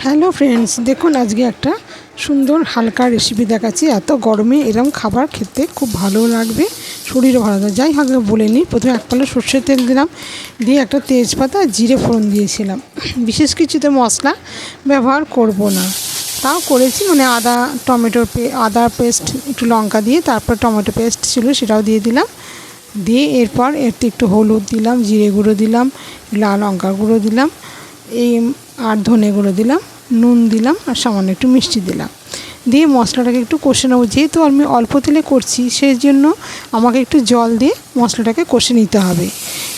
Hello friends, দেখুন আজকে একটা সুন্দর হালকা রেসিপি দেখাচ্ছি। এত গরমে এরকম খাবার খেতে খুব ভালো লাগবে, শরীরও ভালো লাগবে। যাই হোক বলে নিই, প্রথমে এক পাল্লা সর্ষের তেল দিলাম, দিয়ে একটা তেজপাতা জিরে ফোড়ন দিয়েছিলাম। বিশেষ কিছুতে মশলা ব্যবহার করব না, তাও করেছি। মানে আদা পেস্ট, একটু লঙ্কা দিয়ে, তারপর টমেটো পেস্ট ছিল সেটাও দিয়ে দিলাম। দিয়ে এরপর এতে একটু হলুদ দিলাম, জিরে গুঁড়ো দিলাম, লাল লঙ্কা গুঁড়ো দিলাম, আর ধনে গুঁড়ো দিলাম, নুন দিলাম, আর সামান্য একটু মিষ্টি দিলাম। দিয়ে মশলাটাকে একটু কষে নেবো। যেহেতু আমি অল্প তেলে করছি, সেই জন্য আমাকে একটু জল দিয়ে মশলাটাকে কষে নিতে হবে।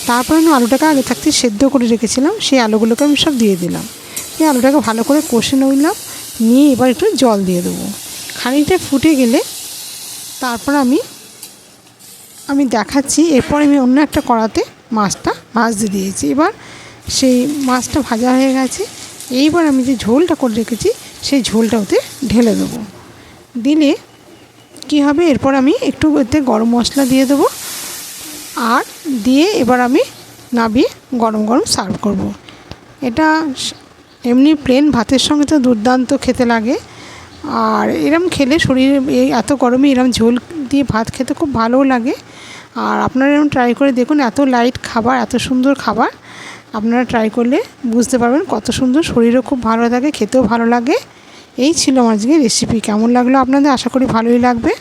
তারপর আমি আলুটাকে আগে থাকতে সেদ্ধ করে রেখেছিলাম, সেই আলুগুলোকে আমি সব দিয়ে দিলাম। দিয়ে আলুটাকে ভালো করে কষে নিলাম, নিয়ে এবার একটু জল দিয়ে দেবো। খানিকটা ফুটে গেলে তারপর আমি দেখাচ্ছি। এরপর আমি অন্য একটা কড়াতে মাছটা ভাজতে দিয়েছি। এবার সেই মাছটা ভাজা হয়ে গেছে। এইবার আমি যে ঝোলটা করে রেখেছি, সেই ঝোলটা ওতে ঢেলে দেবো। দিলে কী হবে, এরপর আমি একটু ওতে গরম মশলা দিয়ে দেবো, আর দিয়ে এবার আমি নামিয়ে গরম গরম সার্ভ করব। এটা এমনি প্লেন ভাতের সঙ্গে তো দুর্দান্ত খেতে লাগে। আর এরম খেলে শরীরে, এই এত গরমে এরম ঝোল দিয়ে ভাত খেতে খুব ভালোও লাগে। আর আপনারা এরকম ট্রাই করে দেখুন। এত লাইট খাবার, এত সুন্দর খাবার, আপনারা ট্রাই করলে বুঝতে পারবেন কত সুন্দর। শরীরও খুব ভালো থাকে, খেতেও ভালো লাগে। এই ছিল আমার আজকে রেসিপি। কেমন লাগলো আপনাদের? আশা করি ভালোই লাগবে।